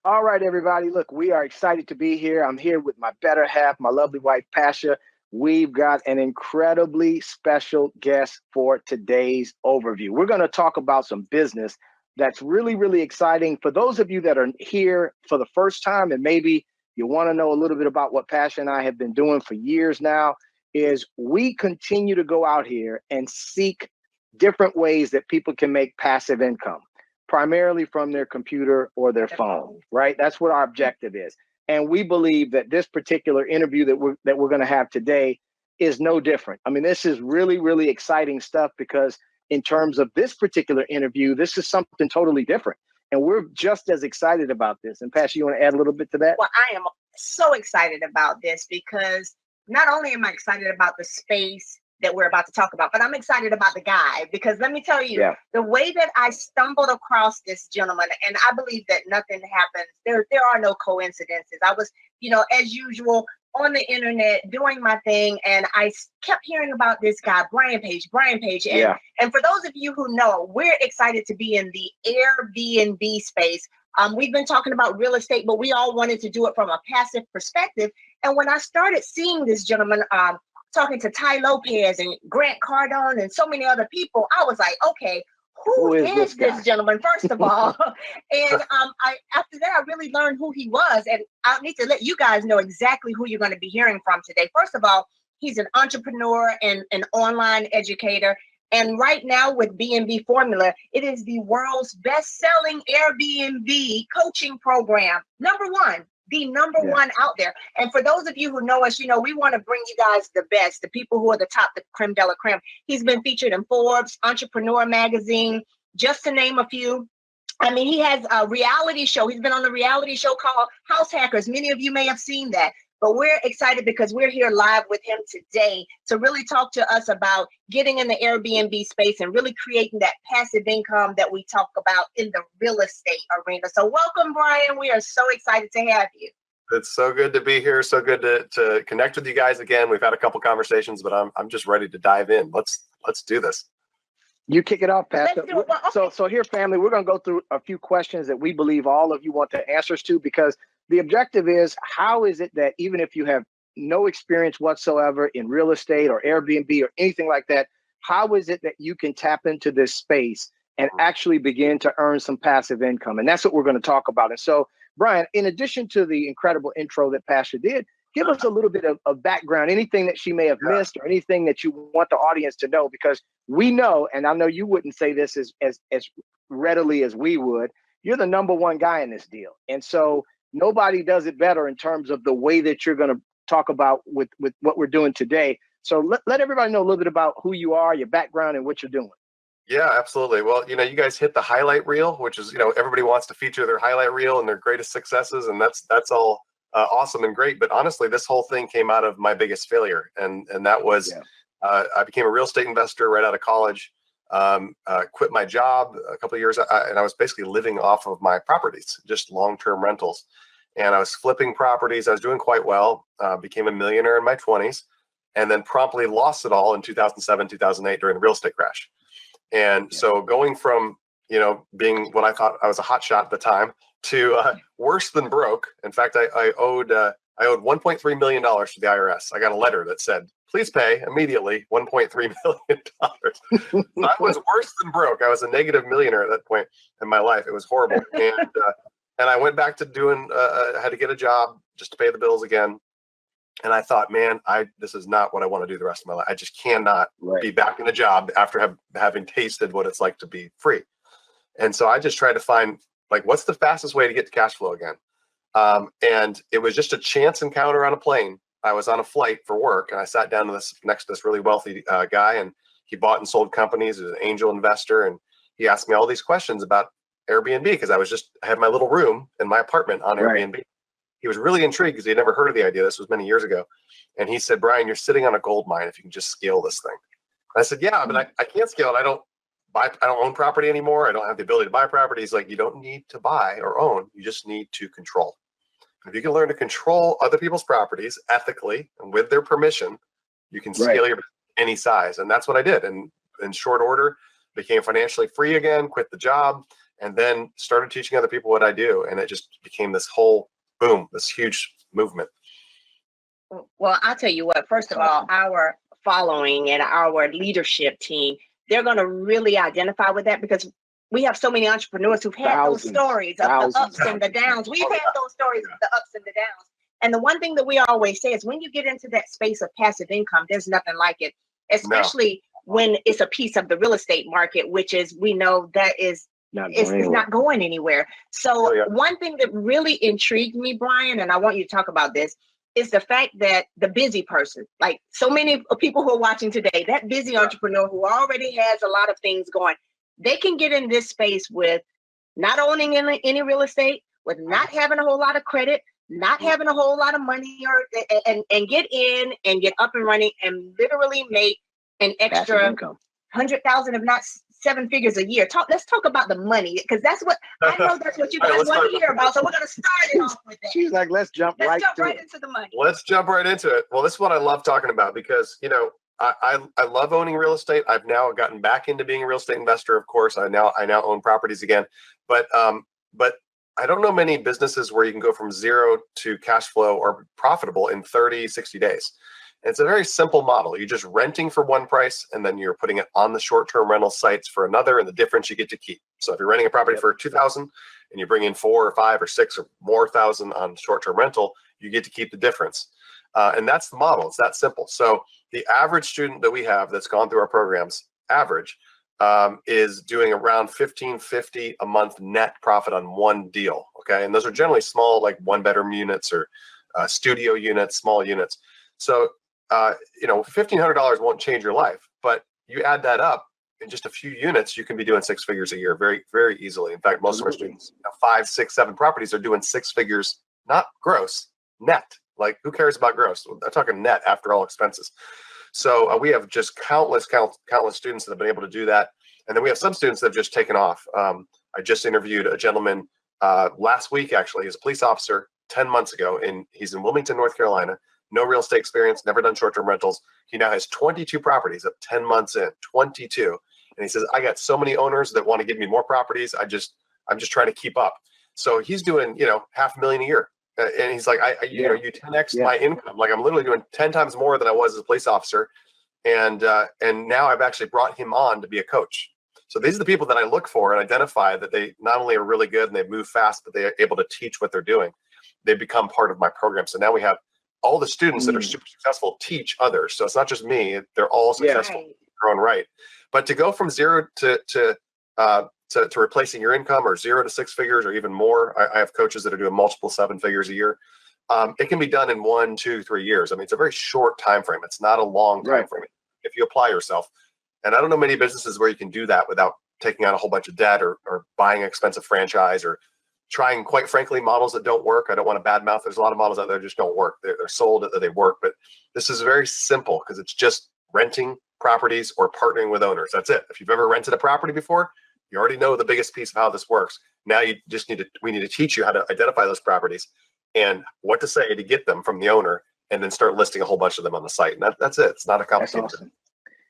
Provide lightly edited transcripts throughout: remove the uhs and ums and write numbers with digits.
All right, everybody. Look, we are excited to be here. I'm here with my better half, my lovely wife, Pasha. We've got an incredibly special guest for today's overview. We're going to talk about some business that's really, really exciting. For those of you that are here for the first time, and maybe you want to know a little bit about what Pasha and I have been doing for years now, is we continue to go out here and seek different ways that people can make passive income, primarily from their computer or their phone, right? That's what our objective is. And we believe that this particular interview that we're going to have today is no different. I mean, this is really, really exciting stuff because in terms of this particular interview, this is something totally different. And we're just as excited about this. And Pasha, you want to add a little bit to that? Well, I am so excited about this because not only am I excited about the space that we're about to talk about, but I'm excited about the guy because let me tell you, the way that I stumbled across this gentleman, and I believe that nothing happens. There are no coincidences. I was, as usual, on the internet doing my thing, and I kept hearing about this guy, Brian Page. And for those of you who know, we're excited to be in the Airbnb space. We've been talking about real estate, but we all wanted to do it from a passive perspective. And when I started seeing this gentleman, talking to Ty Lopez and Grant Cardone and so many other people, I was like, okay, who is this gentleman, first of all? And after that, I really learned who he was. And I need to let you guys know exactly who you're going to be hearing from today. First of all, he's an entrepreneur and an online educator. And right now with B&B Formula, it is the world's best-selling Airbnb coaching program. Number one out there. And for those of you who know us, we want to bring you guys the best, the people who are the top, the creme de la creme. He's been featured in Forbes, Entrepreneur Magazine, just to name a few. I mean, he has a reality show. He's been on a reality show called House Hackers. Many of you may have seen that. But we're excited because we're here live with him today to really talk to us about getting in the Airbnb space and really creating that passive income that we talk about in the real estate arena. So welcome, Brian. We are so excited to have you. It's so good to be here. So good to connect with you guys again. We've had a couple conversations, but I'm just ready to dive in. Let's do this. You kick it off, Pastor. So here, family, we're going to go through a few questions that we believe all of you want the answers to, because the objective is, how is it that even if you have no experience whatsoever in real estate or Airbnb or anything like that, how is it that you can tap into this space and actually begin to earn some passive income? And that's what we're going to talk about. And so, Brian, in addition to the incredible intro that Pasha did, give us a little bit of background, anything that she may have missed or anything that you want the audience to know, because we know, and I know you wouldn't say this as readily as we would, you're the number one guy in this deal. And so nobody does it better in terms of the way that you're going to talk about with what we're doing today. So let everybody know a little bit about who you are, your background, and what you're doing. Yeah, absolutely. Well, you guys hit the highlight reel, which is, everybody wants to feature their highlight reel and their greatest successes. And that's all awesome and great. But honestly, this whole thing came out of my biggest failure. And that was, I became a real estate investor right out of college, quit my job a couple of years, and I was basically living off of my properties, just long-term rentals. And I was flipping properties. I was doing quite well, became a millionaire in my 20s, and then promptly lost it all in 2007, 2008 during the real estate crash. And so going from, being what I thought I was a hot shot at the time to worse than broke. In fact, I owed $1.3 million to the IRS. I got a letter that said, please pay immediately $1.3 million. I was worse than broke. I was a negative millionaire at that point in my life. It was horrible. And I went back to doing, I had to get a job just to pay the bills again. And I thought, man, this is not what I want to do the rest of my life. I just cannot be back in a job after having tasted what it's like to be free. And so I just tried to find, what's the fastest way to get to cash flow again? And it was just a chance encounter on a plane. I was on a flight for work, and I sat down next to this really wealthy guy, and he bought and sold companies. He was an angel investor, and he asked me all these questions about Airbnb because I had my little room in my apartment on Airbnb. He was really intrigued because he had never heard of the idea. This was many years ago. And he said, Brian, you're sitting on a gold mine if you can just scale this thing. And I said, yeah, but I can't scale it. I don't own property anymore. I don't have the ability to buy property. He's like, you don't need to buy or own. You just need to control. If you can learn to control other people's properties ethically and with their permission, you can scale your any size. And that's what I did. And in short order, became financially free again, quit the job, and then started teaching other people what I do. And it just became this whole boom, this huge movement. Well, I'll tell you what, first of all, our following and our leadership team, they're going to really identify with that, because we have so many entrepreneurs who've had those stories of the ups and the downs. We've had those stories of the ups and the downs. And the one thing that we always say is when you get into that space of passive income, there's nothing like it, especially when it's a piece of the real estate market, which is, we know that is it's not going anywhere. So one thing that really intrigued me, Brian, and I want you to talk about this, is the fact that the busy person, like so many people who are watching today, that busy entrepreneur who already has a lot of things going, they can get in this space with not owning any real estate, with not having a whole lot of credit, not having a whole lot of money, and get in and get up and running and literally make an extra 100,000, if not 7 figures a year. Let's talk about the money, because that's what I know. That's what you guys want to hear about. So we're going to start it off with that. She's like, let's jump right into the money. Let's jump right into it. Well, this is what I love talking about, because I love owning real estate. I've now gotten back into being a real estate investor. Of course, I now own properties again, but I don't know many businesses where you can go from zero to cash flow or profitable in 30, 60 days. And it's a very simple model. You're just renting for one price, and then you're putting it on the short-term rental sites for another, and the difference you get to keep. So if you're renting a property for $2,000 and you bring in 4 or 5 or 6 or more thousand on short-term rental, you get to keep the difference. And that's the model. It's that simple. So the average student that we have that's gone through our programs, is doing around $1,550 a month net profit on one deal. Okay. And those are generally small, like 1-bedroom units or studio units, small units. So, $1,500 won't change your life, but you add that up in just a few units, you can be doing 6 figures a year very, very easily. In fact, most of our students, 5, 6, 7 properties are doing 6 figures, not gross, net. Like, who cares about gross? I'm talking net after all expenses. So we have just countless students that have been able to do that. And then we have some students that have just taken off. I just interviewed a gentleman last week, actually. He's a police officer 10 months ago, and he's in Wilmington, North Carolina. No real estate experience, never done short-term rentals. He now has 22 properties at 10 months in, 22. And he says, I got so many owners that want to give me more properties. I'm just trying to keep up. So he's doing, $500,000 a year. And he's like, you 10x my income. Like, I'm literally doing 10 times more than I was as a police officer. And now I've actually brought him on to be a coach. So these are the people that I look for and identify that they not only are really good and they move fast, but they are able to teach what they're doing. They become part of my program. So now we have all the students that are super successful teach others. So it's not just me; they're all successful in their own right. But to go from zero to replacing your income, or 0 to 6 figures, or even more, I have coaches that are doing multiple 7 figures a year. It can be done in 1, 2, 3 years. I mean, it's a very short time frame. It's not a long time frame if you apply yourself. And I don't know many businesses where you can do that without taking on a whole bunch of debt or buying an expensive franchise or trying, quite frankly, models that don't work. I don't want to badmouth. There's a lot of models out there that just don't work. They're sold that they work, but this is very simple because it's just renting properties or partnering with owners. That's it. If you've ever rented a property before, you already know the biggest piece of how this works. Now you just we need to teach you how to identify those properties and what to say to get them from the owner, and then start listing a whole bunch of them on the site. And that's it. It's not a complicated. That's awesome.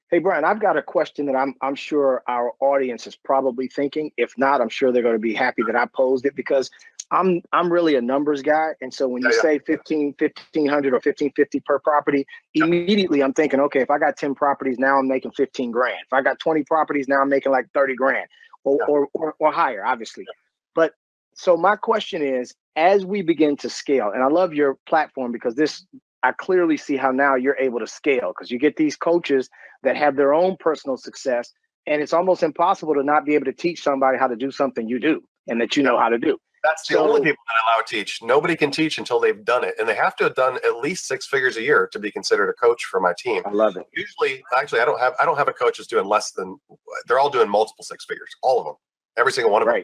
Hey, Brian, I've got a question that I'm sure our audience is probably thinking. If not, I'm sure they're going to be happy that I posed it, because I'm really a numbers guy. And so when you say 1,500 or 1,550 per property, immediately I'm thinking, okay, if I got 10 properties, now I'm making 15 grand. If I got 20 properties, now I'm making like 30 grand or higher, obviously. But so my question is, as we begin to scale, and I love your platform because I clearly see how now you're able to scale, because you get these coaches that have their own personal success, and it's almost impossible to not be able to teach somebody how to do something you do and that you know how to do. That's the only people that I allow to teach. Nobody can teach until they've done it, and they have to have done at least 6 figures a year to be considered a coach for my team. I love it. Usually, actually, I don't have a coach that's doing less than. They're all doing multiple 6 figures, all of them, every single one of them.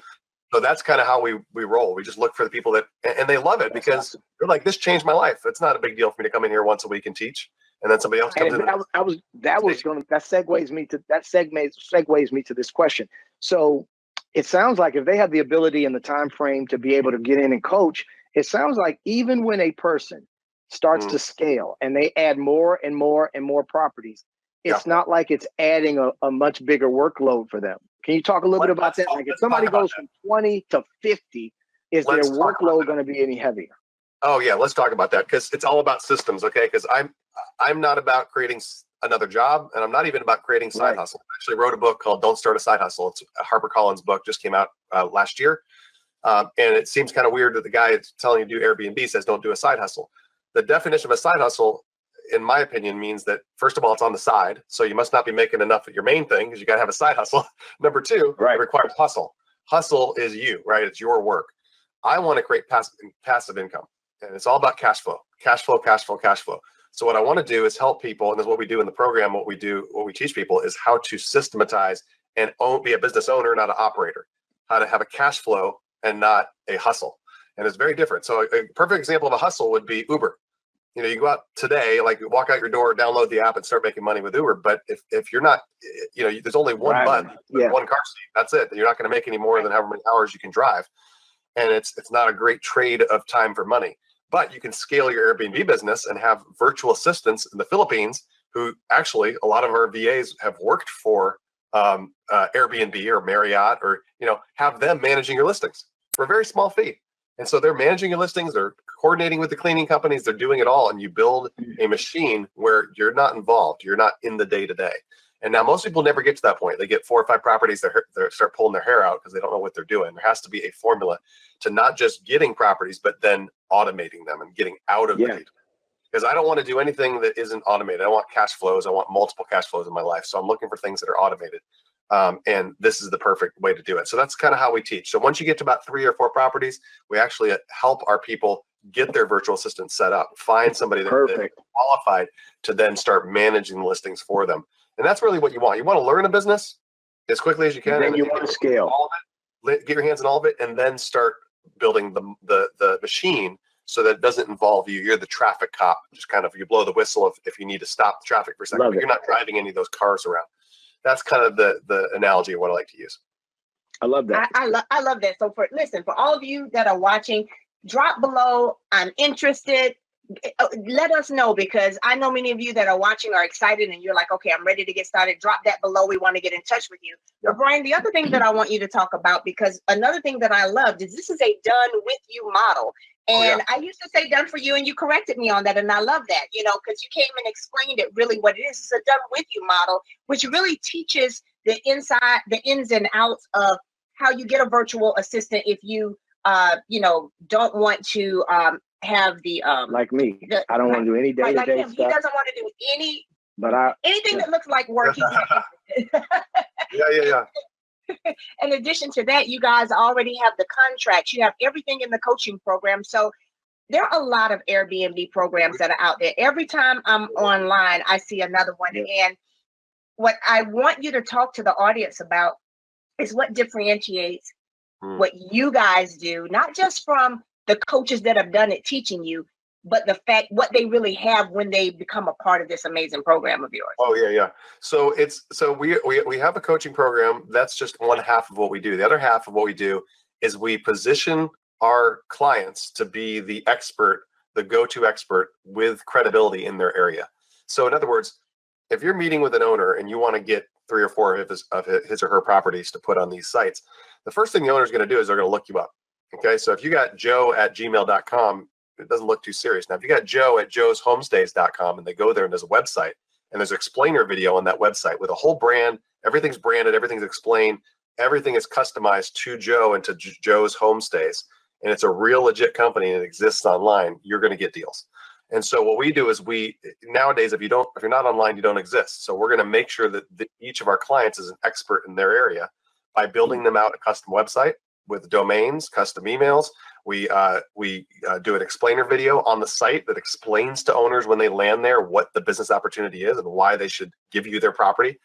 So that's kind of how we roll. We just look for the people that, and they love it because they're like, this changed my life. It's not a big deal for me to come in here once a week and teach, and then somebody else comes in. That segues me to this question. So it sounds like if they have the ability and the time frame to be able to get in and coach, it sounds like even when a person starts to scale and they add more and more and more properties, it's not like it's adding a much bigger workload for them. Can you talk a little bit about that? Like if somebody goes from 20 to 50, is their workload going to be any heavier? Oh yeah, let's talk about that, because it's all about systems, okay? Because I'm not about creating another job, and I'm not even about creating side hustle. I actually wrote a book called "Don't Start a Side Hustle." It's a HarperCollins book, just came out last year, and it seems kind of weird that the guy that's telling you to do Airbnb says don't do a side hustle. The definition of a side hustle, in my opinion, means that first of all, it's on the side, so you must not be making enough at your main thing because you got to have a side hustle. Number two, it requires hustle. Hustle is you, right? It's your work. I want to create passive income. And it's all about cash flow, cash flow, cash flow, cash flow. So what I want to do is help people, and this is what we do in the program. What we teach people is how to systematize and be a business owner, not an operator. How to have a cash flow and not a hustle. And it's very different. So a perfect example of a hustle would be Uber. You know, you go out today, like you walk out your door, download the app, and start making money with Uber. But if you're not, you know, there's only one button, one car seat. That's it. You're not going to make any more than however many hours you can drive. And it's not a great trade of time for money. But you can scale your Airbnb business and have virtual assistants in the Philippines who actually, a lot of our VAs have worked for Airbnb or Marriott, or, you know, have them managing your listings for a very small fee. And so they're managing your listings, they're coordinating with the cleaning companies, they're doing it all. And you build a machine where you're not involved, you're not in the day-to-day. And now most people never get to that point. They get 4 or 5 properties, they start pulling their hair out because they don't know what they're doing. There has to be a formula to not just getting properties, but then automating them and getting out of the data. Because I don't want to do anything that isn't automated. I want cash flows. I want multiple cash flows in my life. So I'm looking for things that are automated. And this is the perfect way to do it. So that's kind of how we teach. So once you get to about 3 or 4 properties, we actually help our people get their virtual assistant set up, find somebody that's qualified to then start managing the listings for them. And that's really what you want. You want to learn a business as quickly as you can. And then you want to scale. All of it, get your hands on all of it, and then start building the machine so that it doesn't involve you. You're the traffic cop. Just kind of, you blow the whistle if you need to stop the traffic for a second, but you're not driving any of those cars around. That's kind of the analogy of what I like to use. I love that. I love that. So for all of you that are watching, drop below, I'm interested. Let us know, because I know many of you that are watching are excited and you're like, okay, I'm ready to get started. Drop that below. We want to get in touch with you. But Brian, the other thing that I want you to talk about, because another thing that I loved is this is a done with you model. And I used to say done for you, and you corrected me on that. And I love that, you know, because you came and explained it really what it is. It's a done with you model, which really teaches the ins and outs of how you get a virtual assistant if you, you know, don't want to have the like me. I don't want to do any day-to-day stuff. He doesn't want to do anything that looks like work. Yeah. In addition to that, you guys already have the contracts. You have everything in the coaching program. So there are a lot of Airbnb programs that are out there. Every time I'm online, I see another one. And what I want you to talk to the audience about is what differentiates what you guys do, not just from the coaches that have done it teaching you, but the fact what they really have when they become a part of this amazing program of yours. Oh yeah. So we have a coaching program. That's just one half of what we do. The other half of what we do is we position our clients to be the expert, the go-to expert with credibility in their area. So in other words, if you're meeting with an owner and you want to get 3 or 4 of his or her properties to put on these sites, the first thing the owner is going to do is they're going to look you up. Okay, so if you got joe@gmail.com, it doesn't look too serious. Now, if you got joe@joeshomestays.com and they go there and there's a website and there's an explainer video on that website with a whole brand, everything's branded, everything's explained, everything is customized to Joe and to Joe's Homestays, and it's a real legit company and it exists online, you're going to get deals. And so what we do is nowadays, if you're not online, you don't exist. So we're going to make sure that each of our clients is an expert in their area by building them out a custom website with domains, custom emails. We do an explainer video on the site that explains to owners when they land there what the business opportunity is and why they should give you their property.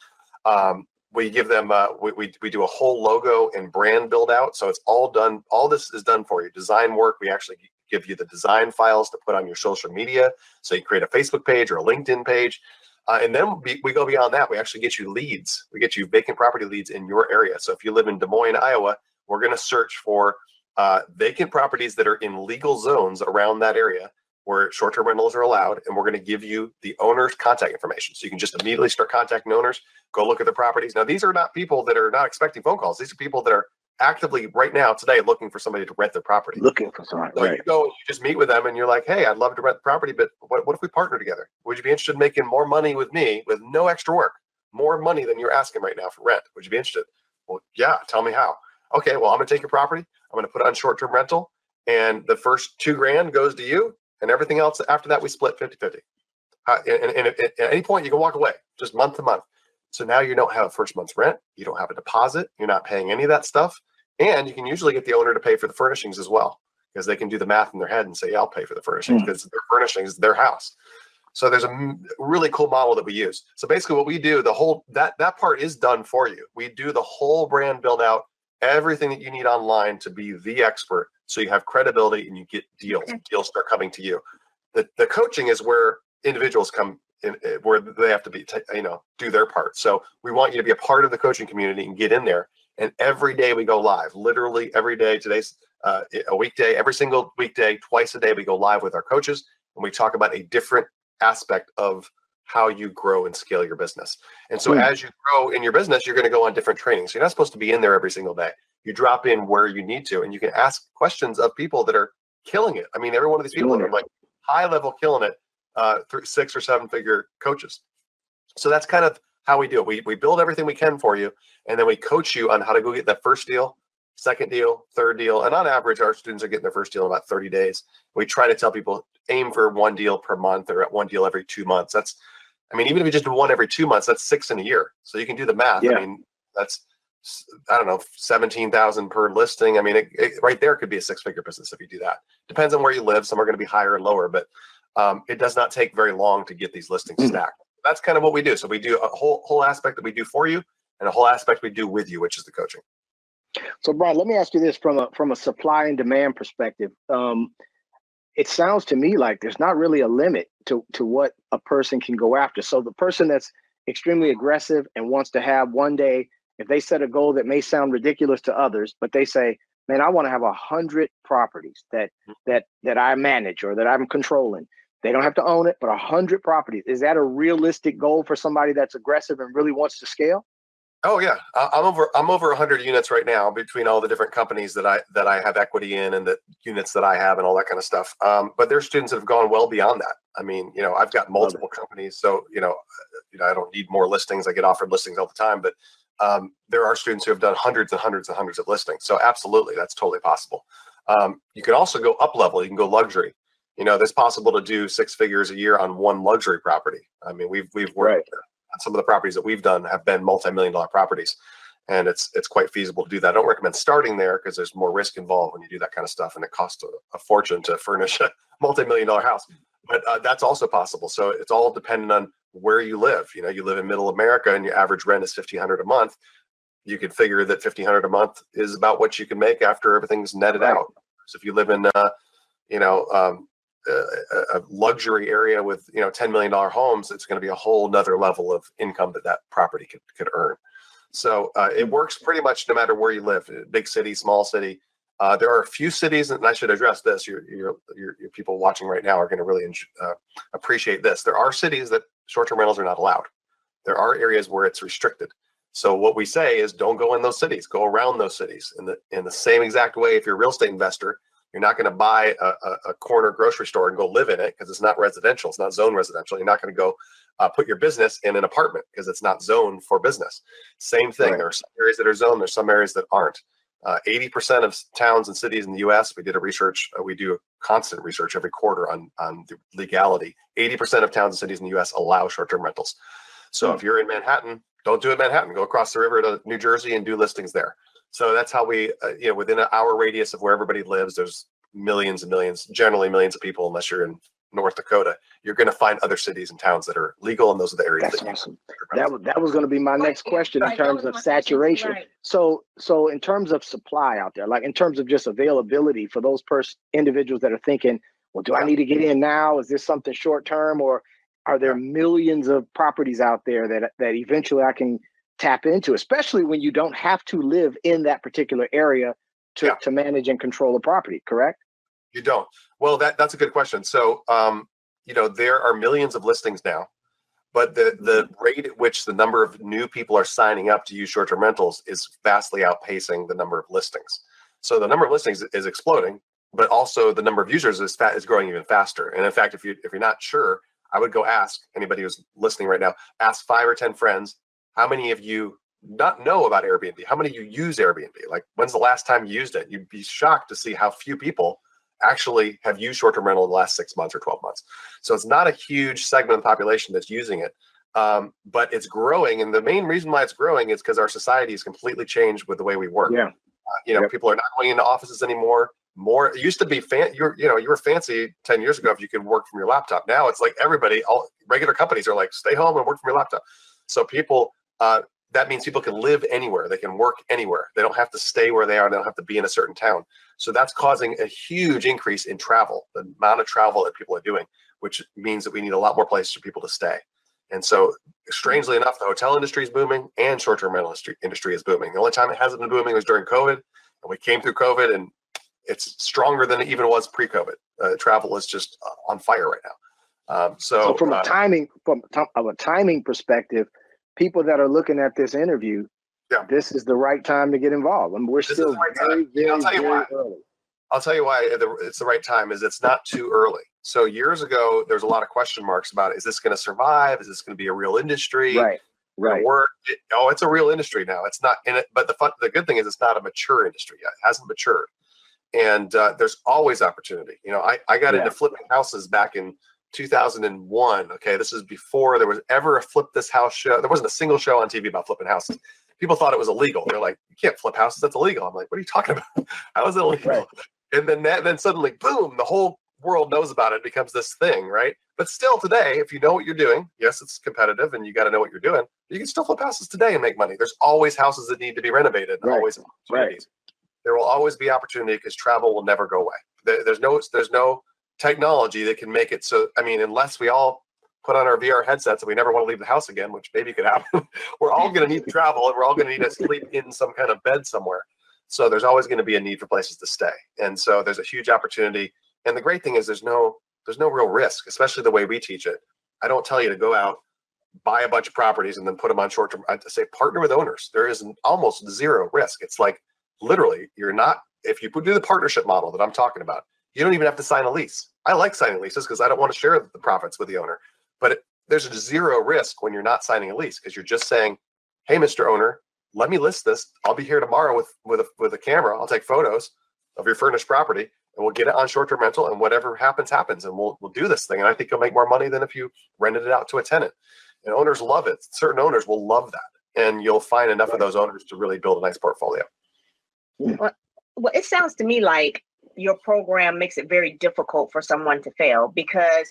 We give them we do a whole logo and brand build out. So it's all done. All this is done for you. Design work. We actually give you the design files to put on your social media. So you create a Facebook page or a LinkedIn page. And then we go beyond that. We actually get you leads. We get you vacant property leads in your area. So if you live in Des Moines, Iowa, we're going to search for vacant properties that are in legal zones around that area where short-term rentals are allowed, and we're going to give you the owner's contact information. So you can just immediately start contacting owners, go look at the properties. Now, these are not people that are not expecting phone calls. These are people that are actively right now today looking for somebody to rent their property. Looking for somebody, so you go and you just meet with them and you're like, hey, I'd love to rent the property, but what if we partner together? Would you be interested in making more money with me with no extra work? More money than you're asking right now for rent. Would you be interested? Well, yeah, tell me how. Okay, well, I'm going to take your property. I'm going to put it on short-term rental, and the first $2,000 goes to you, and everything else after that we split 50-50. And at any point you can walk away, just month to month. So now you don't have a first month's rent, you don't have a deposit, you're not paying any of that stuff, and you can usually get the owner to pay for the furnishings as well, because they can do the math in their head and say, yeah, I'll pay for the furnishings because their furnishings, their house. So there's a really cool model that we use. So basically what we do, the whole, that part is done for you. We do the whole brand build out, everything that you need online to be the expert. So you have credibility and you get deals. Deals start coming to you. The coaching is where individuals come in, where they have to be, do their part. So we want you to be a part of the coaching community and get in there. And every day we go live, literally every day. Today's a weekday, every single weekday, twice a day, we go live with our coaches and we talk about a different aspect of how you grow and scale your business. And so as you grow in your business, you're going to go on different trainings. So you're not supposed to be in there every single day. You drop in where you need to, and you can ask questions of people that are killing it. I mean, every one of these people are like high level killing it, through 6 or 7 figure coaches. So that's kind of how we do it. We build everything we can for you, and then we coach you on how to go get that first deal, second deal, third deal. And on average, our students are getting their first deal in about 30 days. We try to tell people aim for 1 deal per month or at 1 deal every 2 months. That's, I mean, even if you just do 1 every 2 months, that's 6 in a year. So you can do the math. I mean, that's, I don't know, 17,000 per listing. I mean, it right there could be a 6-figure business if you do that. Depends on where you live. Some are going to be higher and lower, but it does not take very long to get these listings stacked. That's kind of what we do. So we do a whole aspect that we do for you, and a whole aspect we do with you, which is the coaching. So, Brian, let me ask you this from a supply and demand perspective. It sounds to me like there's not really a limit to what a person can go after. So the person that's extremely aggressive and wants to have one day, if they set a goal that may sound ridiculous to others, but they say, man, I want to have 100 properties that I manage or that I'm controlling. They don't have to own it, but 100 properties. Is that a realistic goal for somebody that's aggressive and really wants to scale? Oh yeah, I'm over 100 units right now between all the different companies that I have equity in, and the units that I have and all that kind of stuff. But there's students that have gone well beyond that. I mean, I've got multiple companies, so I don't need more listings. I get offered listings all the time, but there are students who have done hundreds and hundreds and hundreds of listings. So absolutely, that's totally possible. You can also go up level. You can go luxury. It's possible to do 6 figures a year on 1 luxury property. I mean, we've worked on some of the properties that we've done have been multi-million-dollar properties, and it's quite feasible to do that. I don't recommend starting there because there's more risk involved when you do that kind of stuff, and it costs a fortune to furnish a multi-million-dollar house. But that's also possible. So it's all dependent on where you live. You live in Middle America, and your average rent is $1,500 a month. You could figure that $1,500 a month is about what you can make after everything's netted out. So if you live in a luxury area with $10 million homes, it's going to be a whole nother level of income that property could earn. So it works pretty much no matter where you live, big city, small city. There are a few cities, and I should address this. Your people watching right now are going to really appreciate this. There are cities that short-term rentals are not allowed. There are areas where it's restricted. So what we say is, don't go in those cities. Go around those cities. In the same exact way, if you're a real estate investor, you're not going to buy a corner grocery store and go live in it because it's not residential. It's not zone residential. You're not going to go put your business in an apartment because it's not zoned for business. Same thing. There are some areas that are zoned. There's some areas that aren't. 80% of towns and cities in the U.S., we did a research. We do constant research every quarter on the legality. 80% of towns and cities in the U.S. allow short-term rentals. So if you're in Manhattan, don't do it in Manhattan. Go across the river to New Jersey and do listings there. So that's how we, within an hour radius of where everybody lives, there's millions and millions, generally millions of people, unless you're in North Dakota. You're going to find other cities and towns that are legal, and those are the areas. That's awesome. That was going to be my next question in terms of saturation. So in terms of supply out there, like in terms of just availability for those individuals that are thinking, well, do I need to get in now? Is this something short term, or are there millions of properties out there that eventually I can tap into, especially when you don't have to live in that particular area to manage and control a property, correct? You don't. Well, that's a good question. So, there are millions of listings now, but the rate at which the number of new people are signing up to use short-term rentals is vastly outpacing the number of listings. So the number of listings is exploding, but also the number of users is growing even faster. And in fact, if you're not sure, I would go ask anybody who's listening right now, ask 5 or 10 friends, how many of you not know about Airbnb? How many of you use Airbnb? Like, when's the last time you used it? You'd be shocked to see how few people actually have used short-term rental in the last 6 months or 12 months. So it's not a huge segment of the population that's using it, but it's growing. And the main reason why it's growing is because our society has completely changed with the way we work. Yeah. People are not going into offices anymore. It used to be you were fancy 10 years ago if you could work from your laptop. Now it's like all regular companies are like, stay home and work from your laptop. So people, that means people can live anywhere. They can work anywhere. They don't have to stay where they are. They don't have to be in a certain town. So that's causing a huge increase in travel, the amount of travel that people are doing, which means that we need a lot more places for people to stay. And so, strangely enough, the hotel industry is booming and short-term rental industry is booming. The only time it hasn't been booming was during COVID. And we came through COVID, and it's stronger than it even was pre-COVID. Travel is just on fire right now. So from a timing perspective, people that are looking at this interview, this is the right time to get involved. I mean, we're still very early. I'll tell you why it's the right time. Is it's not too early. So years ago, there's a lot of question marks about, is this going to survive? Is this going to be a real industry? Right. Work? It's a real industry now. It's not in it, but the good thing is it's not a mature industry yet. It hasn't matured, and there's always opportunity. I got into flipping houses back in 2001. Okay, this is before there was ever a flip this house show. There wasn't a single show on TV about flipping houses. People thought it was illegal. They're like, you can't flip houses. That's illegal. I'm like, what are you talking about? How is it illegal? Right. And then suddenly, boom, the whole world knows about it. It becomes this thing, right? But still today, if you know what you're doing, yes, it's competitive and you got to know what you're doing. You can still flip houses today and make money. There's always houses that need to be renovated. And always opportunities. There will always be opportunity because travel will never go away. There's no technology that can make it so. I mean, unless we all put on our VR headsets and we never want to leave the house again, which maybe could happen, we're all going to need to travel and we're all going to need to sleep in some kind of bed somewhere. So there's always going to be a need for places to stay. And so there's a huge opportunity. And the great thing is there's no real risk, especially the way we teach it. I don't tell you to go out, buy a bunch of properties and then put them on short-term. I say partner with owners. There is almost zero risk. It's like literally if you do the partnership model that I'm talking about, you don't even have to sign a lease. I like signing leases because I don't want to share the profits with the owner. But there's a zero risk when you're not signing a lease because you're just saying, hey, Mr. Owner, let me list this. I'll be here tomorrow with a camera. I'll take photos of your furnished property and we'll get it on short-term rental, and whatever happens, and we'll do this thing. And I think you'll make more money than if you rented it out to a tenant. And owners love it. Certain owners will love that. And you'll find enough of those owners to really build a nice portfolio. Well, it sounds to me like your program makes it very difficult for someone to fail because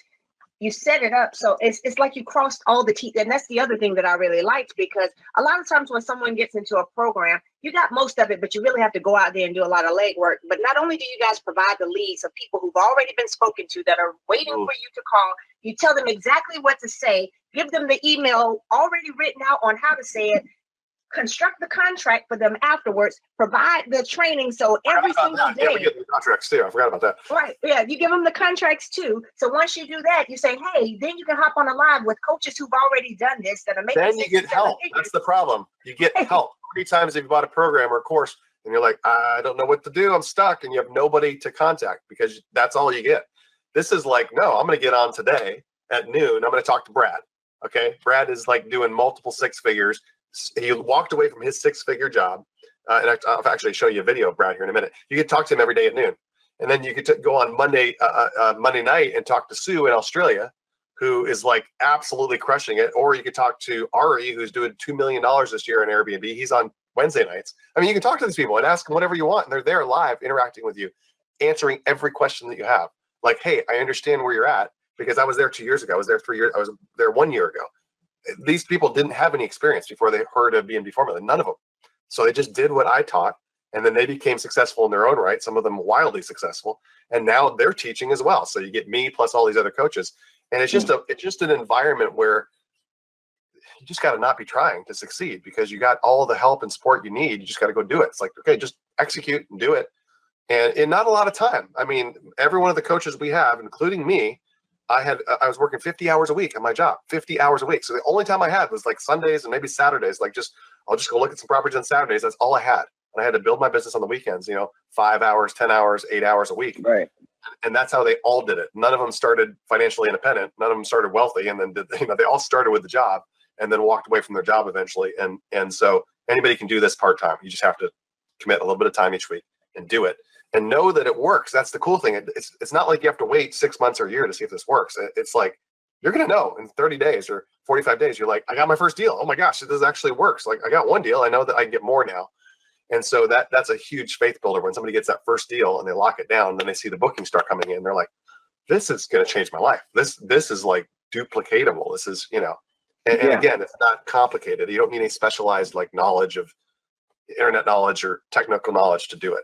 you set it up so it's like you crossed all the T's. And that's the other thing that I really liked, because a lot of times when someone gets into a program, you got most of it, but you really have to go out there and do a lot of legwork. But not only do you guys provide the leads of people who've already been spoken to that are waiting for you to call, you tell them exactly what to say, give them the email already written out on how to say it, construct the contract for them afterwards, provide the training. So every single day. Yeah, we get the contracts too. I forgot about that. Right. Yeah. You give them the contracts too. So once you do that, you say, hey, then you can hop on a live with coaches who've already done this that are making. Then you get help. That's the problem. You get help. How many times have you bought a program or a course and you're like, I don't know what to do. I'm stuck. And you have nobody to contact because that's all you get. This is like, no, I'm going to get on today at noon. I'm going to talk to Brad. Okay. Brad is like doing multiple 6 figures. He walked away from his 6-figure job. And I'll actually show you a video of Brad here in a minute. You can talk to him every day at noon. And then you could go on Monday night and talk to Sue in Australia, who is like absolutely crushing it. Or you could talk to Ari, who's doing $2 million this year in Airbnb. He's on Wednesday nights. I mean, you can talk to these people and ask them whatever you want. And they're there live interacting with you, answering every question that you have. Like, hey, I understand where you're at because I was there 2 years ago. I was there 3 years. I was there 1 year ago. These people didn't have any experience before they heard of B&B formula. None of them. So they just did what I taught, and then they became successful in their own right. Some of them wildly successful, and now they're teaching as well. So you get me plus all these other coaches, and it's just an environment where you just got to not be trying to succeed because you got all the help and support you need. You just got to go do it. It's like, okay, just execute and do it. and not a lot of time. I mean, every one of the coaches we have, including me, I was working 50 hours a week at my job, 50 hours a week. So the only time I had was like Sundays and maybe Saturdays. Like I'll just go look at some properties on Saturdays. That's all I had. And I had to build my business on the weekends, 5 hours, 10 hours, 8 hours a week. Right. And that's how they all did it. None of them started financially independent. None of them started wealthy. And then they all started with the job and then walked away from their job eventually. And so anybody can do this part-time. You just have to commit a little bit of time each week and do it. And know that it works. That's the cool thing. It's not like you have to wait 6 months or a year to see if this works. It's like you're going to know in 30 days or 45 days. You're like, I got my first deal. Oh my gosh, this actually works. Like I got one deal. I know that I can get more now. And so that's a huge faith builder. When somebody gets that first deal and they lock it down, then they see the bookings start coming in. They're like, this is going to change my life. This is like duplicatable. This is, and again, it's not complicated. You don't need any specialized like knowledge of internet knowledge or technical knowledge to do it.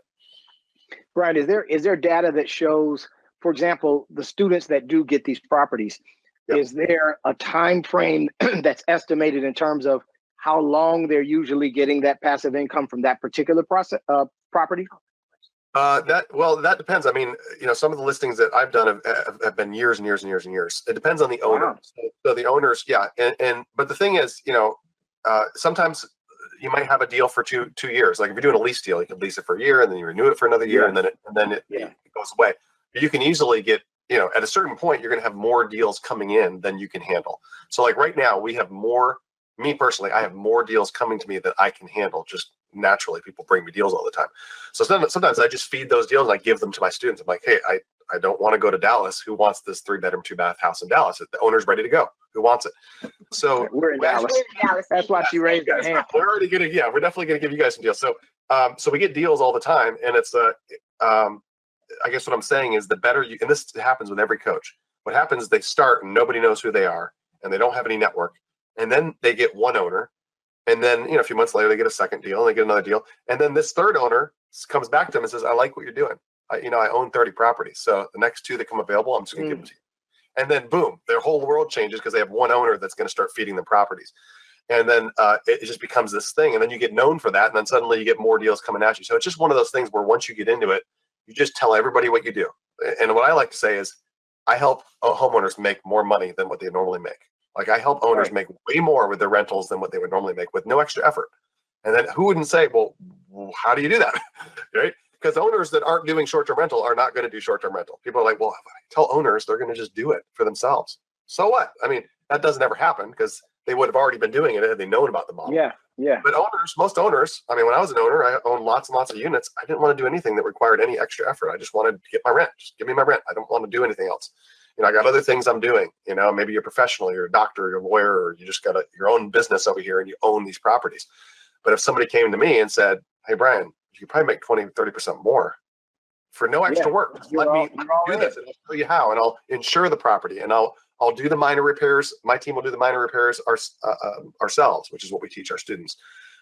Right. Is there data that shows, for example, the students that do get these properties, yep. Is there a time frame that's estimated in terms of how long they're usually getting that passive income from that particular property? That depends. I mean, some of the listings that I've done have been years and years and years and years. It depends on the owner. Wow. So the owners, yeah. But the thing is, sometimes you might have a deal for two years. Like if you're doing a lease deal, you can lease it for a year and then you renew it for another year, and then it goes away. But you can easily get, at a certain point, you're going to have more deals coming in than you can handle. So like right now, we have more. Me personally, I have more deals coming to me that I can handle. Just naturally, people bring me deals all the time. So sometimes I just feed those deals and I give them to my students. I'm like, hey, I don't want to go to Dallas. Who wants this 3-bedroom, 2-bath house in Dallas? The owner's ready to go. Who wants it? So we're in Dallas. That's why she raised her hand. We're already we're definitely gonna give you guys some deals. So so we get deals all the time, and it's I guess what I'm saying is the better you, and this happens with every coach. What happens is they start and nobody knows who they are and they don't have any network. And then they get one owner, and then a few months later they get a second deal, and they get another deal, and then this third owner comes back to them and says, "I like what you're doing. I own 30 properties, so the next 2 that come available, I'm just going to give them to you." And then boom, their whole world changes because they have one owner that's going to start feeding them properties, and then it just becomes this thing, and then you get known for that, and then suddenly you get more deals coming at you. So it's just one of those things where once you get into it, you just tell everybody what you do. And what I like to say is, I help homeowners make more money than what they normally make. Like I help owners make way more with their rentals than what they would normally make with no extra effort. And then who wouldn't say, well, how do you do that? Right? Because owners that aren't doing short-term rental are not going to do short-term rental. People are like, well, if I tell owners, they're going to just do it for themselves. So what? I mean, that doesn't ever happen because they would have already been doing it had they known about the model. Yeah. But most owners, I mean, when I was an owner, I owned lots and lots of units. I didn't want to do anything that required any extra effort. I just wanted to get my rent. Just give me my rent. I don't want to do anything else. I got other things I'm doing. Maybe you're a professional, you're a doctor, you're a lawyer, or you just got your own business over here and you own these properties. But if somebody came to me and said, hey, Brian, you could probably make 20, 30% more for no extra work. Just let me do this and I'll show you how. And I'll insure the property and I'll do the minor repairs. My team will do the minor repairs ourselves, which is what we teach our students.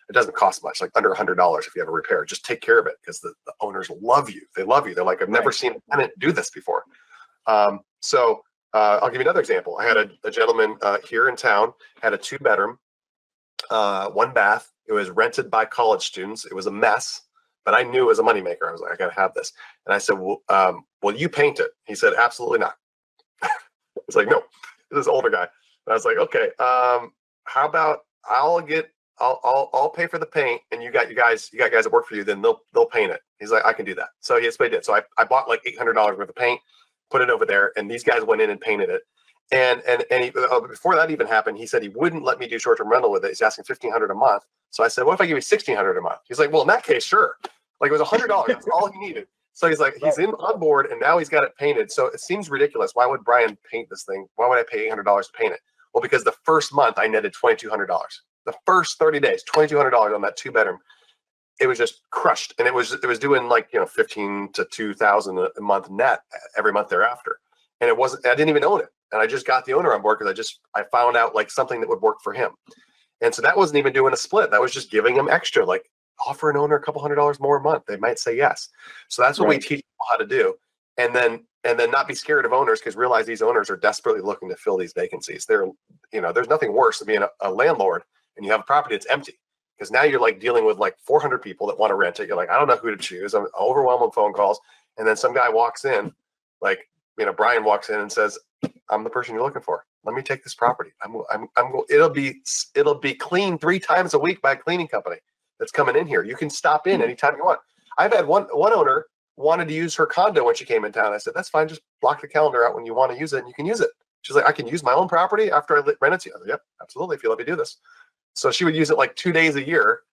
It doesn't cost much, like under $100 if you have a repair. Just take care of it because the owners love you. They love you. They're like, I've never seen a tenant do this before. So I'll give you another example. I had a gentleman here in town, had a 2-bedroom, 1 bath. It was rented by college students. It was a mess, but I knew it was a moneymaker. I was like, I got to have this. And I said, well, will you paint it? He said, absolutely not. It's like, no, this is an older guy. And I was like, okay, how about I'll pay for the paint and you got guys that work for you, then they'll paint it. He's like, I can do that. So he did. So I bought like $800 worth of paint, put it over there, and these guys went in and painted it. And he, before that even happened, he said he wouldn't let me do short-term rental with it. He's asking $1,500 a month. So I said, what if I give you $1,600 a month? He's like, well, in that case, sure. Like it was $100. That's all he needed. So he's like, he's on board, and now he's got it painted. So it seems ridiculous. Why would Brian paint this thing? Why would I pay $800 to paint it? Well, because the first month I netted $2,200. The first 30 days, $2,200 on that 2-bedroom. It was just crushed, and it was doing like $15,000 to $2,000 a month net every month thereafter. And it wasn't. I didn't even own it, and I just got the owner on board because I found out like something that would work for him. And so that wasn't even doing a split. That was just giving him extra, like offer an owner a couple $100 more a month. They might say yes. So that's what we teach people how to do, and then not be scared of owners, because realize these owners are desperately looking to fill these vacancies. There's nothing worse than being a landlord and you have a property that's empty, because now you're like dealing with like 400 people that want to rent it. You're like, I don't know who to choose. I'm overwhelmed with phone calls. And then some guy walks in, like, Brian walks in and says, I'm the person you're looking for. Let me take this property. It'll be cleaned 3 times a week by a cleaning company that's coming in here. You can stop in anytime you want. I've had one owner wanted to use her condo when she came in town. I said, that's fine. Just block the calendar out when you want to use it and you can use it. She's like, I can use my own property after I rent it to you. I said, yep, absolutely. If you let me do this. So she would use it like 2 days a year.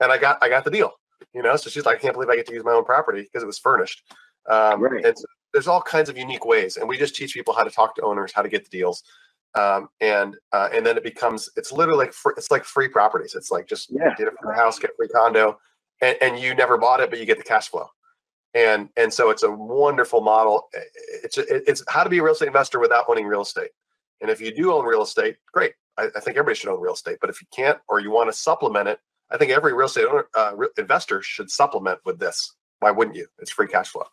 And I got the deal, so she's like, I can't believe I get to use my own property because it was furnished. Right. And so there's all kinds of unique ways. And we just teach people how to talk to owners, how to get the deals. And then it's literally like it's like free properties. It's like just get a free house, get a free condo, and you never bought it, but you get the cash flow. And so it's a wonderful model. It's how to be a real estate investor without owning real estate. And if you do own real estate, great. I think everybody should own real estate. But if you can't, or you want to supplement it, I think every real estate owner, investor should supplement with this. Why wouldn't you? It's free cash flow.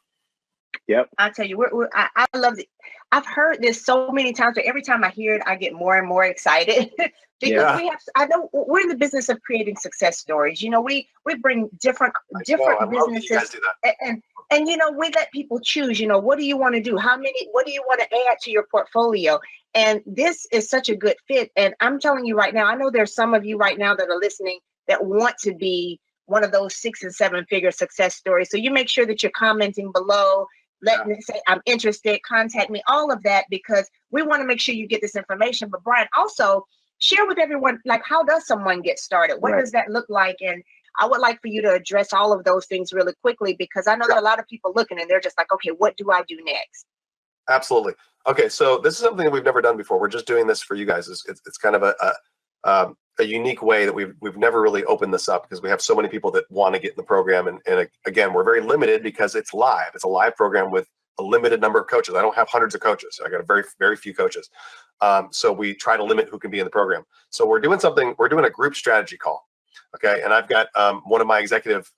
Yep. I tell you, I love it. I've heard this so many times, but every time I hear it, I get more and more excited because I know we're in the business of creating success stories. We bring different businesses, you guys do that. and we let people choose. What do you want to do? What do you want to add to your portfolio? And this is such a good fit. And I'm telling you right now, I know there's some of you right now that are listening that want to be one of those 6 and 7 figure success stories. So you make sure that you're commenting below. Let me say, I'm interested, contact me, all of that, because we want to make sure you get this information. But Brian, also share with everyone, like, how does someone get started? What does that look like? And I would like for you to address all of those things really quickly, because I know there are a lot of people looking and they're just like, okay, what do I do next? Absolutely. Okay. So this is something that we've never done before. We're just doing this for you guys. It's kind of a unique way that we've never really opened this up, because we have so many people that want to get in the program. And again, we're very limited because it's live. It's a live program with a limited number of coaches. I don't have hundreds of coaches. I got a very, very few coaches. So we try to limit who can be in the program. So we're doing a group strategy call. Okay. And I've got one of my executives,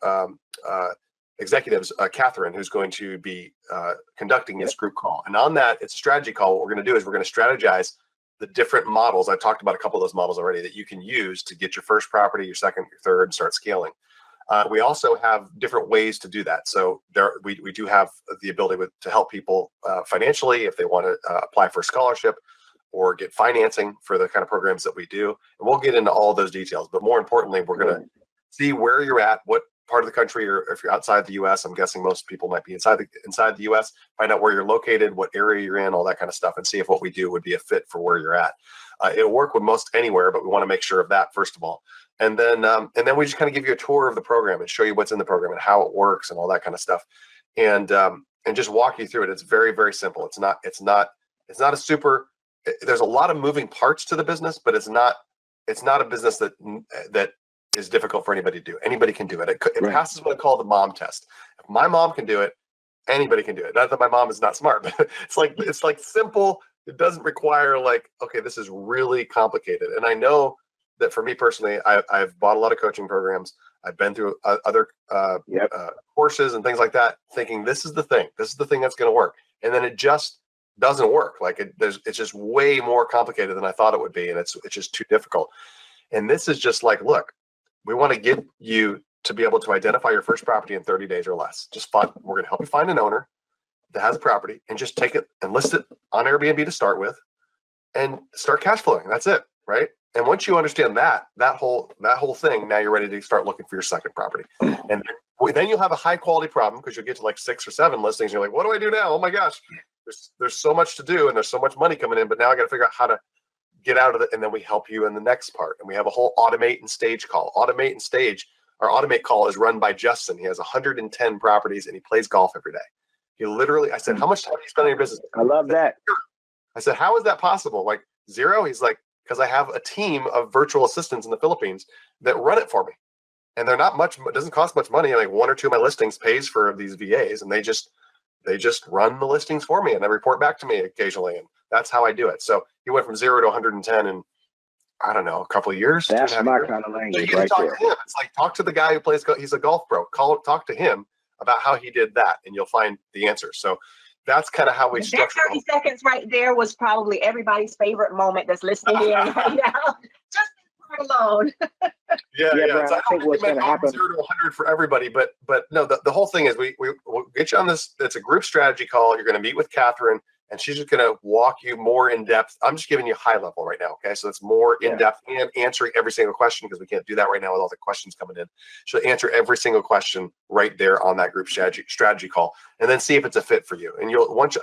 Catherine, who's going to be conducting this group call. And on that, it's a strategy call. What we're going to do is we're going to strategize the different models. I've talked about a couple of those models already that you can use to get your first property, your second, your third, and start scaling. We also have different ways to do that. So we do have the ability to help people financially if they want to apply for a scholarship or get financing for the kind of programs that we do. And we'll get into all those details. But more importantly, we're going to see where you're at, what part of the country, or if you're outside the U.S., I'm guessing most people might be inside the U.S., find out where you're located, what area you're in, all that kind of stuff, and see if what we do would be a fit for where you're at. It'll work with most anywhere, but we want to make sure of that first of all. And then we just kind of give you a tour of the program and show you what's in the program and how it works and all that kind of stuff. And just walk you through it. It's very, very simple. It's not a super, there's a lot of moving parts to the business, but it's not a business that is difficult for anybody to do. Anybody can do it. It passes what I call the mom test. If my mom can do it, anybody can do it. Not that my mom is not smart, but it's like simple. It doesn't require like, okay, this is really complicated. And I know that for me personally, I've bought a lot of coaching programs. I've been through other courses and things like that, thinking this is the thing that's going to work. And then it just doesn't work. Like it's just way more complicated than I thought it would be. And it's just too difficult. And this is just like, look, we want to get you to be able to identify your first property in 30 days or less. Just fun. We're going to help you find an owner that has a property and just take it and list it on Airbnb to start with and start cash flowing. That's it. Right. And once you understand that whole thing, now you're ready to start looking for your second property. And then you'll have a high quality problem because you'll get to like 6 or 7 listings. You're like, what do I do now? Oh my gosh, there's so much to do and there's so much money coming in, but now I got to figure out how to get out of it. And then we help you in the next part. And we have a whole automate and stage call. Automate and stage. Our automate call is run by Justin. He has 110 properties and he plays golf every day. He literally, I said, how much time do you spend on your business? I love that. I said, how is that possible? Like 0? He's like, because I have a team of virtual assistants in the Philippines that run it for me. And they're not much, it doesn't cost much money. Like 1 or 2 of my listings pays for these VAs and they just run the listings for me and they report back to me occasionally. And that's how I do it. So he went from 0 to 110 in, I don't know, a couple of years. That's my kind of language right there. It's like, talk to the guy who plays golf. He's a golf pro. Talk to him about how he did that and you'll find the answer. So that's kind of how we structure. That 30 seconds right there was probably everybody's favorite moment that's listening in right now. Just alone. Yeah. Brad, So I think what's going to happen 0 to 100 for everybody, but no, the whole thing is we'll get you on this. It's a group strategy call. You're going to meet with Catherine, and she's just going to walk you more in depth. I'm just giving you high level right now. Okay. So it's more in depth and answering every single question, because we can't do that right now with all the questions coming in. She'll answer every single question right there on that group strategy call, and then see if it's a fit for you. And once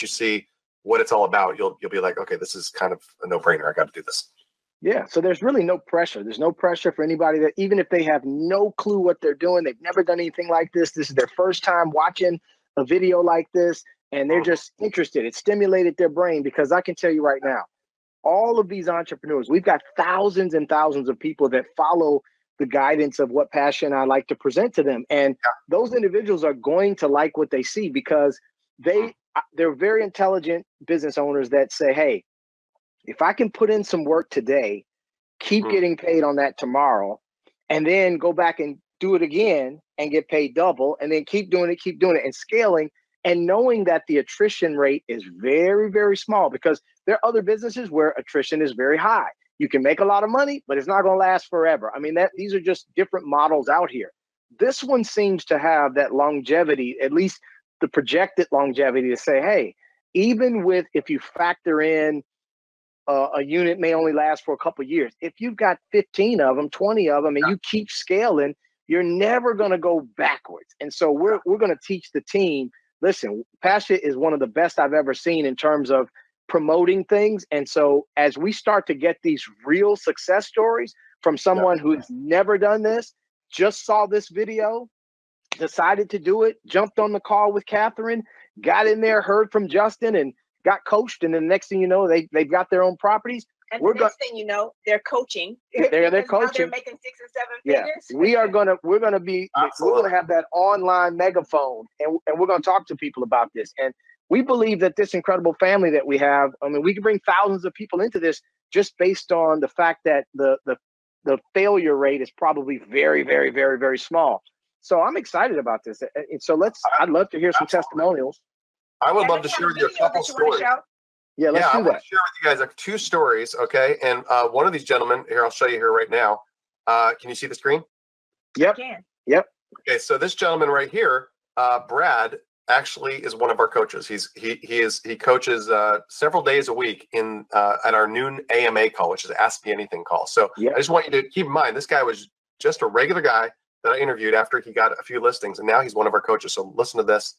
you see what it's all about, you'll be like, okay, this is kind of a no brainer. I got to do this. Yeah. So there's really no pressure. There's no pressure for anybody that, even if they have no clue what they're doing, they've never done anything like this. This is their first time watching a video like this, and they're just interested. It stimulated their brain, because I can tell you right now, all of these entrepreneurs, we've got thousands and thousands of people that follow the guidance of what Pasha and I like to present to them. And those individuals are going to like what they see, because they're very intelligent business owners that say, hey, if I can put in some work today, keep getting paid on that tomorrow, and then go back and do it again and get paid double, and then keep doing it and scaling, and knowing that the attrition rate is very, very small, because there are other businesses where attrition is very high. You can make a lot of money, but it's not going to last forever. I mean, these are just different models out here. This one seems to have that longevity, at least the projected longevity, to say, hey, even with, if you factor in a unit may only last for a couple of years, if you've got 15 of them, 20 of them, and you keep scaling, you're never going to go backwards. And so we're going to teach the team, listen, Pasha is one of the best I've ever seen in terms of promoting things. And so as we start to get these real success stories from someone who's never done this, just saw this video, decided to do it, jumped on the call with Catherine, got in there, heard from Justin, and got coached. And then the next thing you know, they've got their own properties. And the next thing you know, they're coaching. They're coaching. Now they're making 6 and 7 figures. We're gonna have that online megaphone, and we're gonna talk to people about this. And we believe that this incredible family that we have, I mean, we can bring thousands of people into this just based on the fact that the failure rate is probably very, very, very, very small. So I'm excited about this. And so I'd love to hear some testimonials. I would love to share with you a couple stories. Yeah, let's do that. I want to share with you guys like 2 stories, okay? And one of these gentlemen, here, I'll show you here right now. Can you see the screen? Yep. Yep. Okay, so this gentleman right here, Brad, actually is one of our coaches. He coaches several days a week at our noon AMA call, which is Ask Me Anything call. So I just want you to keep in mind, this guy was just a regular guy that I interviewed after he got a few listings, and now he's one of our coaches. So listen to this.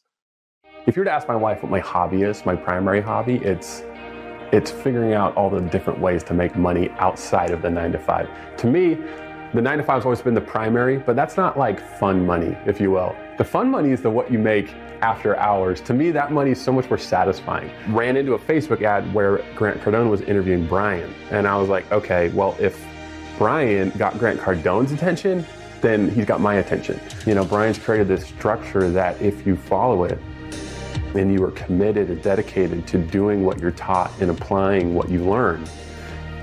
If you were to ask my wife what my hobby is, my primary hobby, it's figuring out all the different ways to make money outside of the 9-to-5. To me, the 9-to-5 has always been the primary, but that's not like fun money, if you will. The fun money is what you make after hours. To me, that money is so much more satisfying. Ran into a Facebook ad where Grant Cardone was interviewing Brian, and I was like, okay, well, if Brian got Grant Cardone's attention, then he's got my attention. You know, Brian's created this structure that if you follow it, and you are committed and dedicated to doing what you're taught and applying what you learn,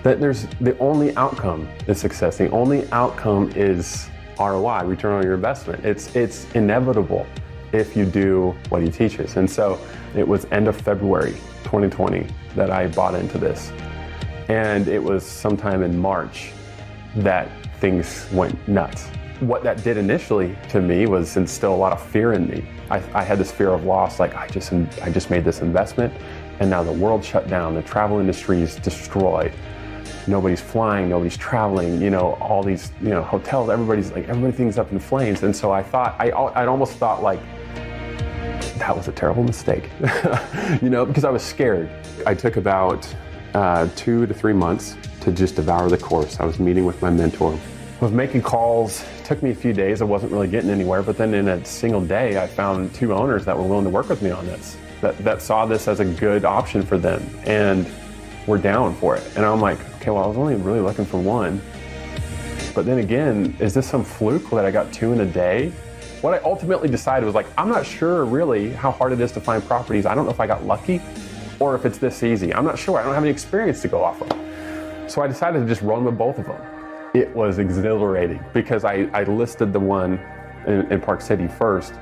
that the only outcome is success. The only outcome is ROI, return on your investment. It's inevitable if you do what he teaches. And so it was end of February 2020 that I bought into this. And it was sometime in March that things went nuts. What that did initially to me was instill a lot of fear in me. I had this fear of loss, like I just made this investment and now the world shut down, the travel industry is destroyed. Nobody's flying, nobody's traveling, all these, hotels, everything's up in flames. And so I'd almost thought like, that was a terrible mistake, because I was scared. I took about 2 to 3 months to just devour the course. I was meeting with my mentor. I was making calls. It took me a few days. I wasn't really getting anywhere, but then in a single day, I found 2 owners that were willing to work with me on this, that saw this as a good option for them and were down for it. And I'm like, okay, well, I was only really looking for 1. But then again, is this some fluke that I got 2 in a day? What I ultimately decided was like, I'm not sure really how hard it is to find properties. I don't know if I got lucky or if it's this easy. I'm not sure. I don't have any experience to go off of. So I decided to just run with both of them. It was exhilarating because I listed the one in Park City first.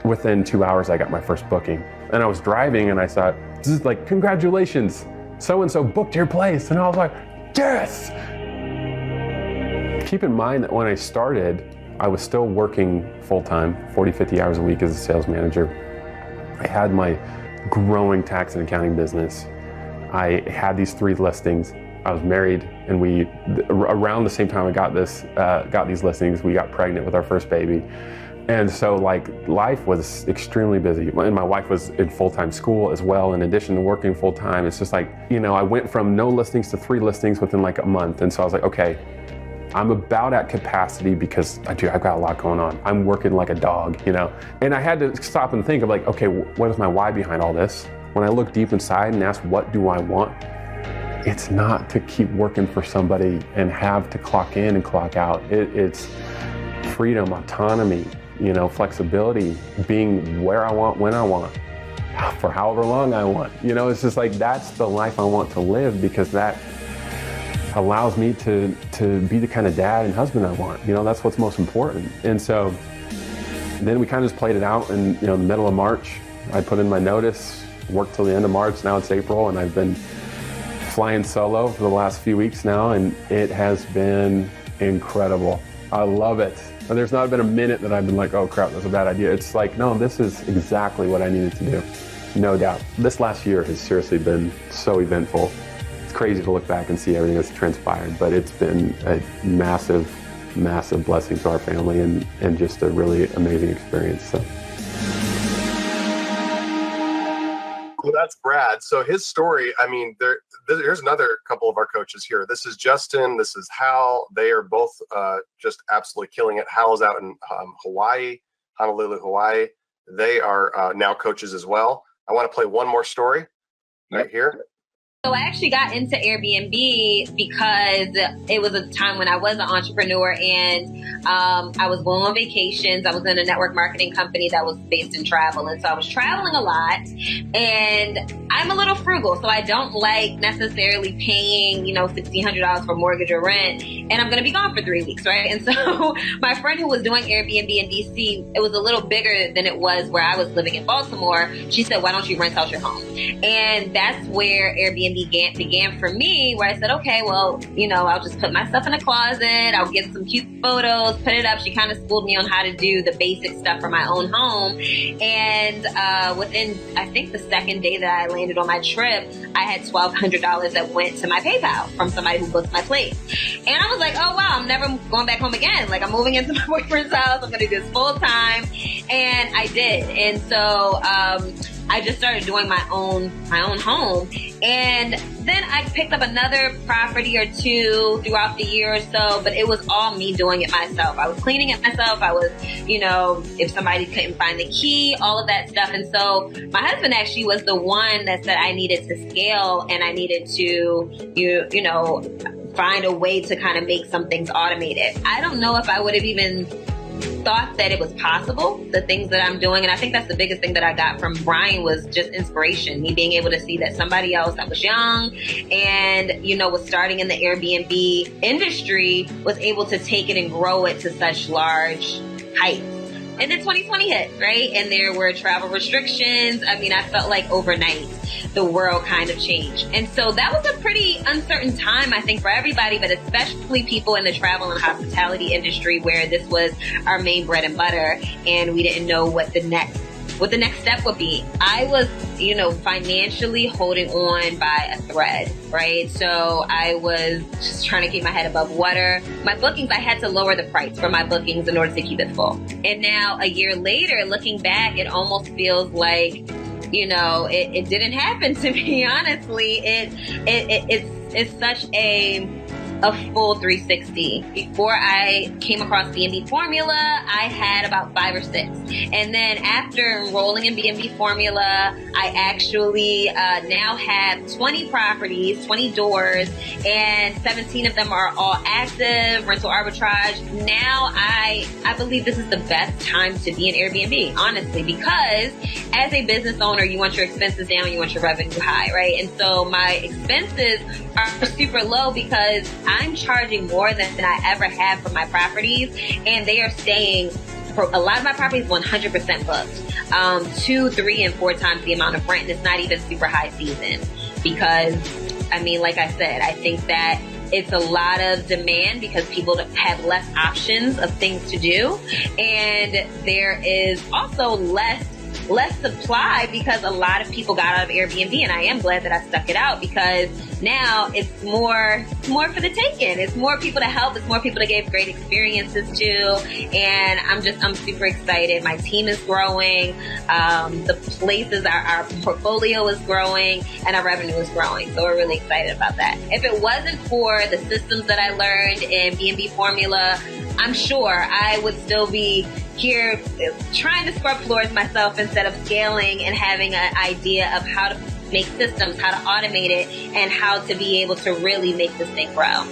Within 2 hours, I got my first booking. And I was driving and I thought, this is like, congratulations, so-and-so booked your place. And I was like, yes! keep in mind that when I started, I was still working full-time, 40, 50 hours a week as a sales manager. I had my growing tax and accounting business. I had these 3 listings. I was married, and around the same time I got these listings, we got pregnant with our first baby. And so life was extremely busy. And my wife was in full-time school as well, in addition to working full-time. It's just I went from no listings to 3 listings within a month. And so I was like, okay, I'm about at capacity because I've got a lot going on. I'm working like a dog, And I had to stop and think of okay, what is my why behind all this? When I look deep inside and ask, what do I want? It's not to keep working for somebody and have to clock in and clock out. It's freedom, autonomy, flexibility, being where I want, when I want, for however long I want. It's just that's the life I want to live, because that allows me to be the kind of dad and husband I want. That's what's most important. And so then we kind of just played it out, and the middle of March, I put in my notice, worked till the end of March. Now it's April, and I've been flying solo for the last few weeks now, and it has been incredible. I love it. And there's not been a minute that I've been oh crap, that's a bad idea. It's no, this is exactly what I needed to do. No doubt. This last year has seriously been so eventful. It's crazy to look back and see everything that's transpired, but it's been a massive, massive blessing to our family, and just a really amazing experience. So. Well, that's Brad. So his story, here's another couple of our coaches here. This is Justin. This is Hal. They are both just absolutely killing it. Hal is out in Honolulu, Hawaii. They are now coaches as well. I want to play one more story right here. So I actually got into Airbnb because it was a time when I was an entrepreneur, and I was going on vacations. I was in a network marketing company that was based in travel. And so I was traveling a lot, and I'm a little frugal. So I don't like necessarily paying, $1,600 for mortgage or rent, and I'm going to be gone for 3 weeks, right? And so my friend who was doing Airbnb in DC, it was a little bigger than it was where I was living in Baltimore. She said, why don't you rent out your home? And that's where Airbnb began for me, where I said, okay, well, I'll just put my stuff in a closet. I'll get some cute photos, put it up. She kind of schooled me on how to do the basic stuff for my own home. And within, I think, the second day that I landed on my trip, I had $1,200 that went to my PayPal from somebody who booked my place. And I was like, oh, wow, I'm never going back home again. I'm moving into my boyfriend's house. I'm going to do this full time. And I did. And so I just started doing my own home. And then I picked up another property or 2 throughout the year or so, but it was all me doing it myself. I was cleaning it myself. I was, if somebody couldn't find the key, all of that stuff. And so my husband actually was the one that said I needed to scale, and I needed to, find a way to kind of make some things automated. I don't know if I would have even thought that it was possible, the things that I'm doing. And I think that's the biggest thing that I got from Brian was just inspiration, me being able to see that somebody else that was young and, was starting in the Airbnb industry was able to take it and grow it to such large heights. And then 2020 hit, right? And there were travel restrictions. I felt like overnight the world kind of changed. And so that was a pretty uncertain time, I think, for everybody, but especially people in the travel and hospitality industry, where this was our main bread and butter, and we didn't know what the next step would be. I was, financially holding on by a thread, right? So I was just trying to keep my head above water. My bookings, I had to lower the price for my bookings in order to keep it full. And now a year later, looking back, it almost feels like, it didn't happen to me, honestly. It's such a full 360. Before I came across B&B Formula, I had about 5 or 6. And then after enrolling in B&B Formula, I actually now have 20 properties, 20 doors, and 17 of them are all active, rental arbitrage. Now I believe this is the best time to be in Airbnb, honestly, because as a business owner, you want your expenses down, you want your revenue high, right? And so my expenses are super low because I'm charging more than I ever have for my properties, and they are staying, for a lot of my properties, 100% booked, 2, 3, and 4 times the amount of rent, and it's not even super high season because, like I said, I think that it's a lot of demand because people have less options of things to do. And there is also less supply because a lot of people got out of Airbnb, and I am glad that I stuck it out because now it's more for the taking. It's more people to help. It's more people to give great experiences to, and I'm super excited. My team is growing. The places, our portfolio is growing, and our revenue is growing. So we're really excited about that. If it wasn't for the systems that I learned in B&B Formula, I'm sure I would still be here trying to scrub floors myself instead of scaling and having an idea of how to make systems, how to automate it, and how to be able to really make this thing grow.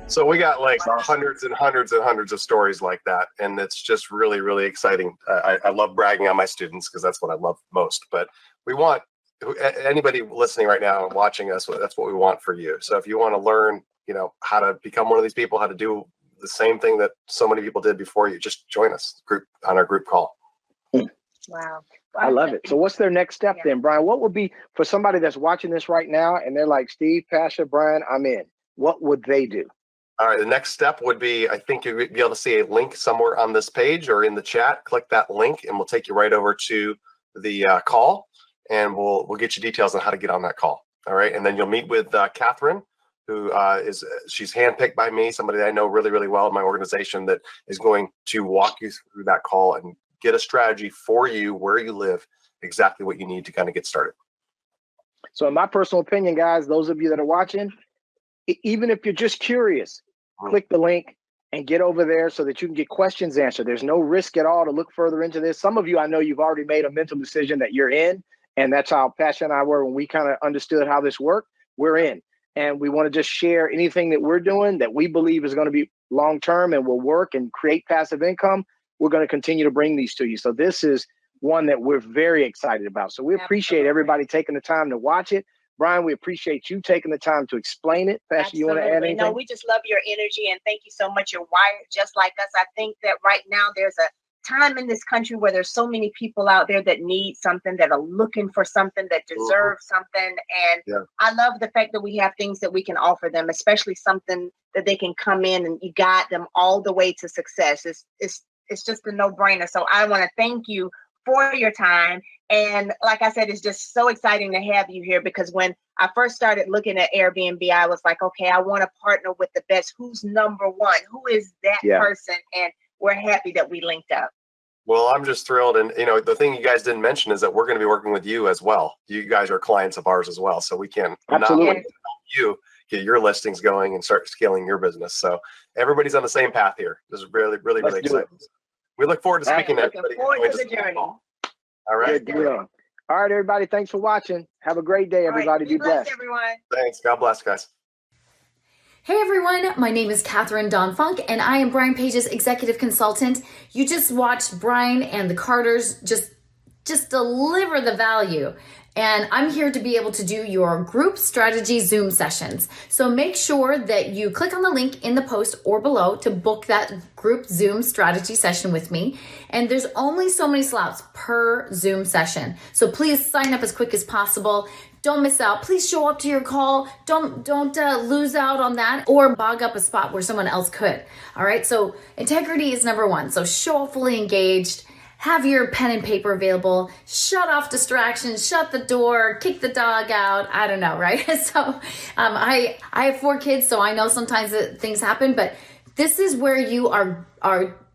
So we got like hundreds and hundreds and hundreds of stories like that. And it's just really, really exciting. I love bragging on my students because that's what I love most. But we want anybody listening right now and watching us, that's what we want for you. So if you want to learn, how to become one of these people, how to do the same thing that so many people did before you, just join us on our group call. Wow. I love it. So what's their next step then, Brian? What would be for somebody that's watching this right now and they're like, Steve, Pasha, Brian, I'm in. What would they do? All right. The next step would be, I think you'll be able to see a link somewhere on this page or in the chat. Click that link and we'll take you right over to the call, and we'll get you details on how to get on that call. All right. And then you'll meet with Catherine, who she's handpicked by me, somebody that I know really, really well in my organization that is going to walk you through that call and get a strategy for you where you live, exactly what you need to kind of get started. So in my personal opinion, guys, those of you that are watching, even if you're just curious, click the link and get over there so that you can get questions answered. There's no risk at all to look further into this. Some of you, I know you've already made a mental decision that you're in, and that's how Pasha and I were when we kind of understood how this worked. We're in. And we want to just share anything that we're doing that we believe is going to be long-term and will work and create passive income. We're going to continue to bring these to you. So this is one that we're very excited about. So we appreciate everybody taking the time to watch it. Brian, we appreciate you taking the time to explain it. Pasha, you want to add anything? No, we just love your energy and thank you so much. You're wired just like us. I think that right now there's a time in this country where there's so many people out there that need something, that are looking for something, that deserve something. And I love the fact that we have things that we can offer them, especially something that they can come in and you guide them all the way to success. It's just a no-brainer. So I want to thank you for your time. And like I said, it's just so exciting to have you here because when I first started looking at Airbnb, I was like, okay, I want to partner with the best. Who's number one? Who is that person? And we're happy that we linked up. Well, I'm just thrilled. And, the thing you guys didn't mention is that we're going to be working with you as well. You guys are clients of ours as well. So we can not wait to help you get your listings going and start scaling your business. So everybody's on the same path here. This is really, really, really exciting. We look forward to speaking to everybody. Looking forward to the journey. All right. All right, everybody. Thanks for watching. Have a great day, everybody. Right. Be blessed. Everyone. Thanks. God bless, guys. Hey everyone, my name is Catherine Dawn Funk and I am Brian Page's executive consultant. You just watched Brian and the Carters just deliver the value. And I'm here to be able to do your group strategy Zoom sessions. So make sure that you click on the link in the post or below to book that group Zoom strategy session with me. And there's only so many slots per Zoom session. So please sign up as quick as possible. Don't miss out. Please show up to your call. Don't lose out on that or bog up a spot where someone else could. All right. So integrity is number one. So show up fully engaged. Have your pen and paper available, shut off distractions, shut the door, kick the dog out. I don't know, right? So I have 4 kids, so I know sometimes things happen, but this is where you are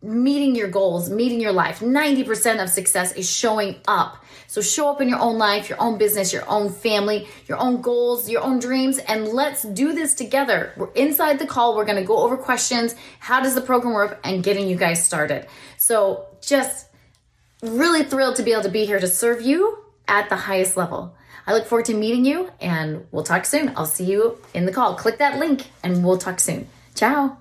meeting your goals, meeting your life. 90% of success is showing up. So show up in your own life, your own business, your own family, your own goals, your own dreams, and let's do this together. We're inside the call. We're going to go over questions. How does the program work? And getting you guys started. So just really thrilled to be able to be here to serve you at the highest level. I look forward to meeting you and we'll talk soon. I'll see you in the call. Click that link and we'll talk soon. Ciao.